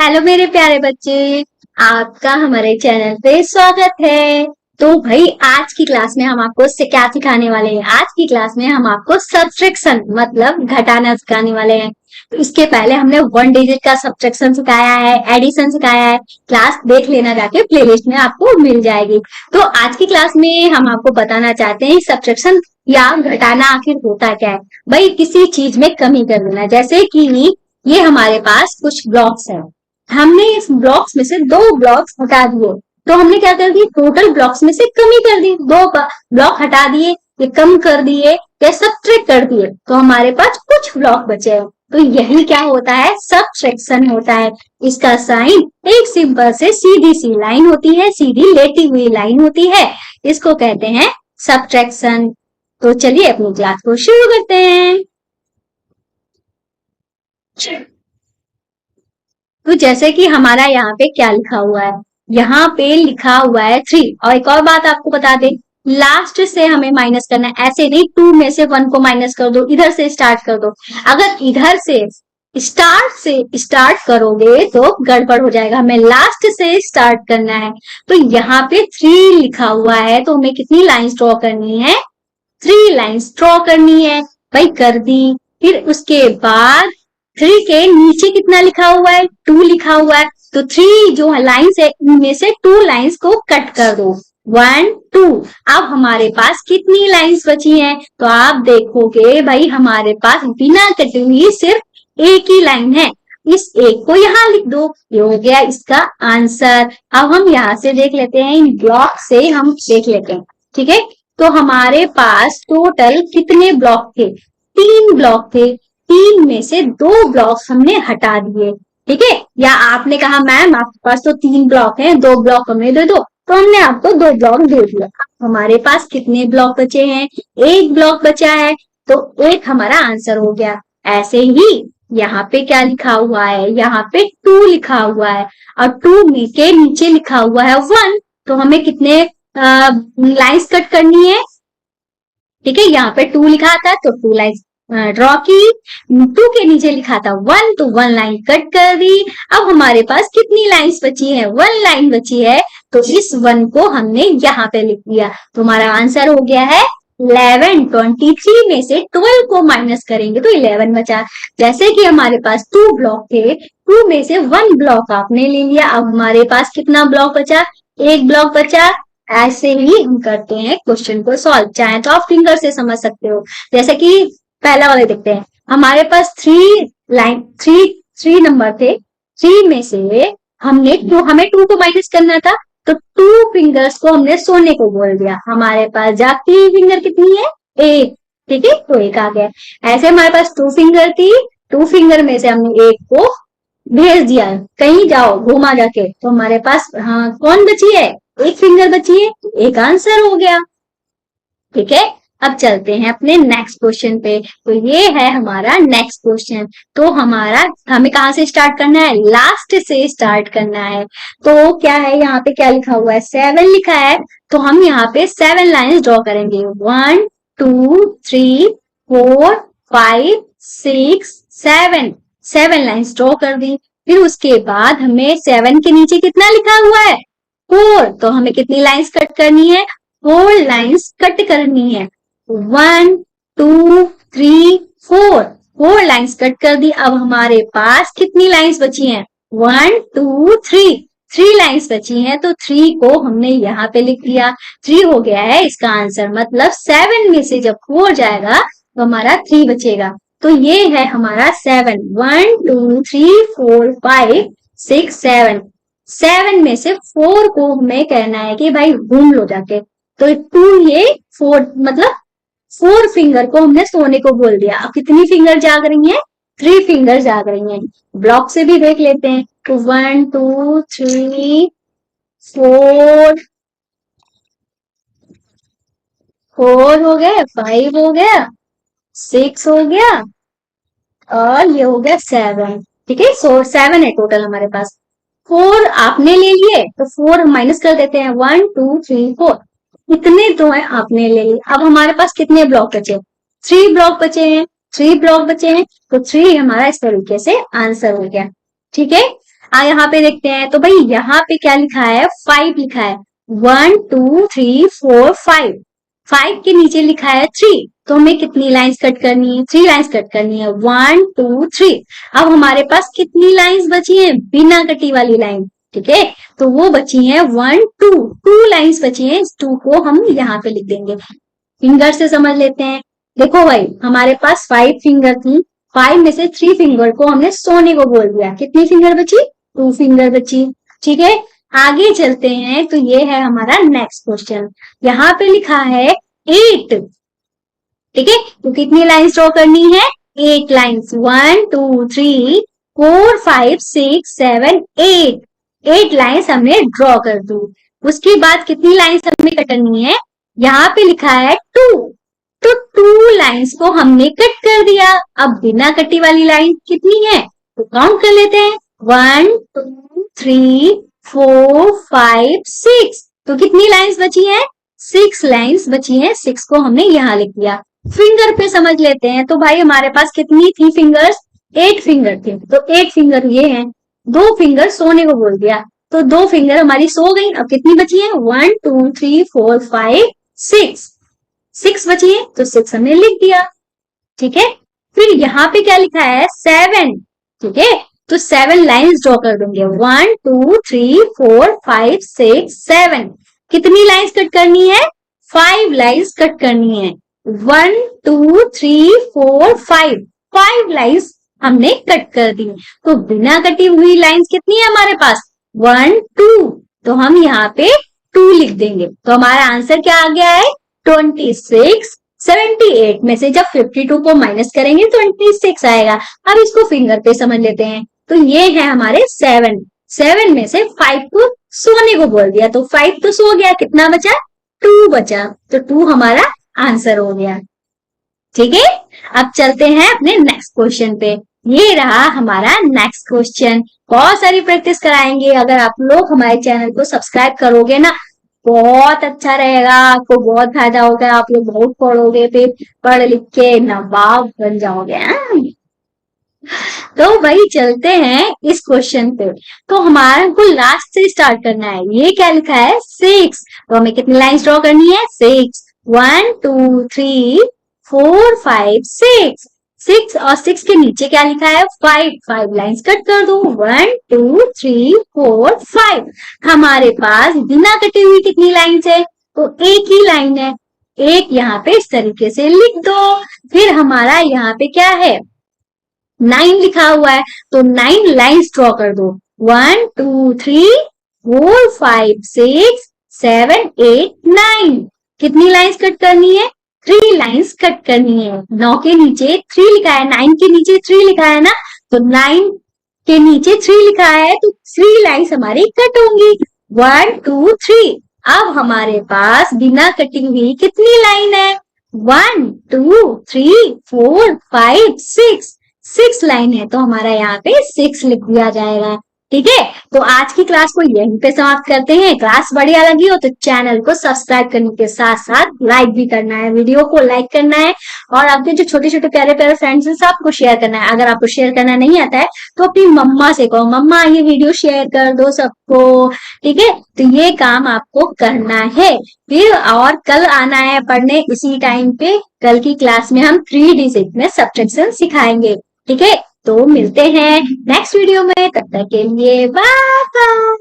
Hello मेरे प्यारे बच्चे। आपका हमारे चैनल पे स्वागत है। तो भाई आज की क्लास में हम आपको क्या सिखाने वाले हैं। आज की क्लास में हम आपको सब्ट्रैक्शन मतलब घटाना सिखाने वाले हैं। तो इसके पहले हमने वन डिजिट का सब्ट्रैक्शन सिखाया है, एडिशन सिखाया है। क्लास देख लेना, जाके प्लेलिस्ट में आपको मिल जाएगी। तो आज की क्लास में हम आपको बताना चाहते हैं सब्ट्रैक्शन या घटाना आखिर होता क्या है। भाई किसी चीज में कमी कर देना, जैसे कि ये हमारे पास कुछ ब्लॉक्स हैं। हमने इस ब्लॉक्स में से दो ब्लॉक्स हटा दिए, तो हमने क्या कर दी, टोटल ब्लॉक्स में से कमी कर दी। दो ब्लॉक हटा दिए, ये कम कर दिए या सब्ट्रैक्ट कर दिए, तो हमारे पास कुछ ब्लॉक बचे हैं। तो यही क्या होता है, सब्ट्रैक्शन होता है। इसका साइन एक सिंपल से सीधी सी लाइन होती है, सीधी लेटी हुई लाइन होती है। इसको कहते हैं सब्ट्रैक्शन। तो चलिए अपनी क्लास को शुरू करते हैं। तो जैसे कि हमारा यहाँ पे क्या लिखा हुआ है, यहाँ पे लिखा हुआ है 3। और एक और बात आपको बता दें, लास्ट से हमें माइनस करना है, ऐसे नहीं 2 में से 1 को माइनस कर दो, इधर से स्टार्ट कर दो। अगर इधर से स्टार्ट करोगे तो गड़बड़ हो जाएगा, हमें लास्ट से स्टार्ट करना है। तो यहाँ पे 3 लिखा हुआ है, तो हमें कितनी लाइंस ड्रॉ करनी है, 3 लाइंस ड्रॉ करनी है। भाई कर दी। फिर उसके बाद 3 के नीचे कितना लिखा हुआ है, 2 लिखा हुआ है। तो 3 जो लाइंस है इनमें से 2 लाइंस को कट कर दो, 1 2। अब हमारे पास कितनी लाइंस बची हैं, तो आप देखोगे भाई हमारे पास बिना कटी हुई सिर्फ एक ही लाइन है। इस एक को यहाँ लिख दो, ये हो गया इसका आंसर। अब हम यहाँ से देख लेते हैं, इन ब्लॉक से हम देख लेते हैं, ठीक है। तो हमारे पास टोटल कितने ब्लॉक थे, 3 ब्लॉक थे। 3 में से 2 ब्लॉक्स हमने हटा दिए, ठीक है। या आपने कहा मैम आपके पास तो 3 ब्लॉक हैं, 2 ब्लॉक हमें दे दो, तो हमने आपको 2 ब्लॉक दे दिया। हमारे पास कितने ब्लॉक बचे हैं, 1 ब्लॉक बचा है, तो 1 हमारा आंसर हो गया। ऐसे ही यहाँ पे क्या लिखा हुआ है, यहाँ पे 2 लिखा हुआ है, और 2 के नीचे लिखा हुआ है 1। तो हमें कितने लाइंस कट करनी है, ठीक है। यहाँ पे 2 लिखा था तो 2 लाइंस ड्रॉ की। 2 के नीचे लिखा था 1, तो 1 लाइन कट कर दी। अब हमारे पास कितनी लाइंस बची है, 1 लाइन बची है, तो इस 1 को हमने यहाँ पे लिख दिया। तो हमारा आंसर हो गया है 11। 23 में से 12 को माइनस करेंगे तो 11 बचा। जैसे कि हमारे पास 2 ब्लॉक थे, 2 में से 1 ब्लॉक आपने ले लिया। अब हमारे पास कितना ब्लॉक बचा, 1 ब्लॉक बचा। ऐसे ही हम करते हैं क्वेश्चन को सॉल्व। चाहे तो आप फिंगर से समझ सकते हो। जैसे कि पहला वाले देखते हैं, हमारे पास 3 नंबर थे। 3 में से हमें 2 को माइनस करना था, तो 2 फिंगर्स को हमने सोने को बोल दिया। हमारे पास जाती हुई फिंगर कितनी है, 1, ठीक है, तो 1 आ गया। ऐसे हमारे पास 2 फिंगर थी, 2 फिंगर में से हमने 1 को भेज दिया, कहीं जाओ घुमा जाके, तो हमारे पास हाँ कौन बची है, 1 फिंगर बची है, 1 आंसर हो गया, ठीक है। अब चलते हैं अपने नेक्स्ट क्वेश्चन पे। तो ये है हमारा नेक्स्ट क्वेश्चन। तो हमें कहाँ से स्टार्ट करना है, लास्ट से स्टार्ट करना है। तो क्या है, यहाँ पे क्या लिखा हुआ है, 7 लिखा है। तो हम यहाँ पे 7 लाइन्स ड्रॉ करेंगे, 1 2 3 4 5 6 7। 7 लाइन्स ड्रॉ कर दी। फिर उसके बाद हमें 7 के नीचे कितना लिखा हुआ है, 4। तो हमें कितनी लाइन्स कट करनी है, 4 लाइन्स कट करनी है। 1 2 3 4, 4 लाइन्स कट कर दी। अब हमारे पास कितनी लाइन्स बची हैं, 1 2 3, 3 लाइन्स बची हैं। तो 3 को हमने यहाँ पे लिख दिया, 3 हो गया है इसका आंसर। मतलब 7 में से जब 4 जाएगा तो हमारा 3 बचेगा। तो ये है हमारा 7, 1 2 3 4 5 6 7। 7 में से 4 को हमें कहना है कि भाई घूम लो जाके। तो 2 ये 4 मतलब 4 फिंगर को हमने सोने को बोल दिया। अब कितनी फिंगर जाग रही हैं, 3 फिंगर जाग रही हैं। ब्लॉक से भी देख लेते हैं। तो 1 2 3 4 4 हो गया, 5 हो गया, 6 हो गया, और ये हो गया 7, ठीक है। सो 7 है टोटल हमारे पास। 4 आपने ले लिए तो 4 माइनस कर देते हैं, 1 2 3 4। इतने तो है आपने ले लिए। अब हमारे पास कितने ब्लॉक बचे, 3 ब्लॉक बचे हैं। 3 ब्लॉक बचे हैं, तो 3 हमारा इस तरीके से आंसर हो गया, ठीक है। यहाँ पे देखते हैं तो भाई यहाँ पे क्या लिखा है, 5 लिखा है, 1 2 3 4 5, 5 के नीचे लिखा है 3, तो हमें कितनी लाइंस कट करनी है, 3 लाइंस कट करनी है, 1 2 3। अब हमारे पास कितनी लाइंस बची है, बिना कटी वाली लाइन, ठीक है, तो वो बची है 1 2, 2 लाइंस बची है, इस 2 को हम यहाँ पे लिख देंगे। फिंगर से समझ लेते हैं। देखो भाई हमारे पास 5 फिंगर थी, 5 में से 3 फिंगर को हमने सोने को बोल दिया, कितनी फिंगर बची, 2 फिंगर बची, ठीक है। आगे चलते हैं तो ये है हमारा नेक्स्ट क्वेश्चन, यहाँ पे लिखा है 8, ठीक है, तो कितनी लाइंस ड्रॉ करनी है, 8 लाइंस, 1 2 3 4 5 6 7 8, 8 लाइंस हमने ड्रॉ कर दी। उसके बाद कितनी लाइंस हमें कटनी है, यहाँ पे लिखा है 2, तो 2 लाइंस को हमने कट कर दिया। अब बिना कटी वाली लाइन कितनी है, तो काउंट कर लेते हैं, 1 2 3 4 5 6, तो कितनी लाइंस बची है, 6 लाइंस बची है, 6 को हमने यहाँ लिख दिया। फिंगर पे समझ लेते हैं, तो भाई हमारे पास कितनी थी फिंगर्स, 8 फिंगर थी, तो 8 फिंगर ये हैं, 2 फिंगर सोने को बोल दिया, तो 2 फिंगर हमारी सो गई। अब कितनी बची है, 1 2 3 4 5 6, 6 बची है, तो 6 हमने लिख दिया, ठीक है। फिर यहाँ पे क्या लिखा है, 7, ठीक है, तो 7 लाइंस ड्रॉ कर दूंगे, 1 2 3 4 5 6 7, कितनी लाइंस कट करनी है, 5 लाइंस कट करनी है, 1 2 3 4 5, 5 लाइंस हमने कट कर दी। तो बिना कटी हुई लाइंस कितनी है हमारे पास, 1 2, तो हम यहाँ पे 2 लिख देंगे, तो हमारा आंसर क्या आ गया है, 26। 78 में से जब 52 को माइनस करेंगे 26 आएगा। अब इसको फिंगर पे समझ लेते हैं, तो ये है हमारे 7, 7 में से 5 को सोने को बोल दिया, तो 5 तो सो गया, कितना बचा, 2 बचा, तो 2 हमारा आंसर हो गया, ठीक है। अब चलते हैं अपने नेक्स्ट क्वेश्चन पे, ये रहा हमारा नेक्स्ट क्वेश्चन। बहुत सारी प्रैक्टिस कराएंगे, अगर आप लोग हमारे चैनल को सब्सक्राइब करोगे ना बहुत अच्छा रहेगा, आपको बहुत फायदा होगा, आप लोग बहुत पढ़ोगे, फिर पढ़ लिख के नवाब बन जाओगे। तो भाई चलते हैं इस क्वेश्चन पे, तो हमारे को लास्ट से स्टार्ट करना है। ये क्या लिखा है, 6, तो हमें कितनी लाइंस ड्रॉ करनी है, 6, 1 2 3 4 5 6, 6 और 6 के नीचे क्या लिखा है, 5, 5 लाइंस कट कर दो, 1 2 3 4 5। हमारे पास बिना कटी हुई कितनी लाइंस है, तो एक ही लाइन है, एक यहाँ पे इस तरीके से लिख दो। फिर हमारा यहाँ पे क्या है, 9 लिखा हुआ है, तो 9 लाइंस ड्रॉ कर दो, 1 2 3 4 5 6 7 8 9, कितनी लाइंस कट करनी है, 3 लाइंस कट करनी है। 9 के नीचे 3 लिखा है, 9 के नीचे 3 लिखा है ना, तो 9 के नीचे 3 लिखा है, तो 3 लाइंस हमारी कट होंगी, 1 2 3। अब हमारे पास बिना कटी हुई कितनी लाइन है, 1 2 3 4 5 6, 6 लाइन है, तो हमारा यहाँ पे 6 लिख दिया जाएगा, ठीक है। तो आज की क्लास को यहीं पे समाप्त करते हैं। क्लास बढ़िया लगी हो तो चैनल को सब्सक्राइब करने के साथ साथ लाइक भी करना है, वीडियो को लाइक करना है, और आपके जो छोटे छोटे प्यारे प्यारे फ्रेंड्स हैं सबको शेयर करना है। अगर आपको शेयर करना नहीं आता है तो अपनी मम्मा से कहो, मम्मा ये वीडियो शेयर कर दो सबको, ठीक है। तो ये काम आपको करना है। फिर और कल आना है पढ़ने इसी टाइम पे, कल की क्लास में हम 3 डिजिट में सब्ट्रैक्शन सिखाएंगे, ठीक है। तो मिलते हैं नेक्स्ट वीडियो में, तब तक के लिए बाय बाय।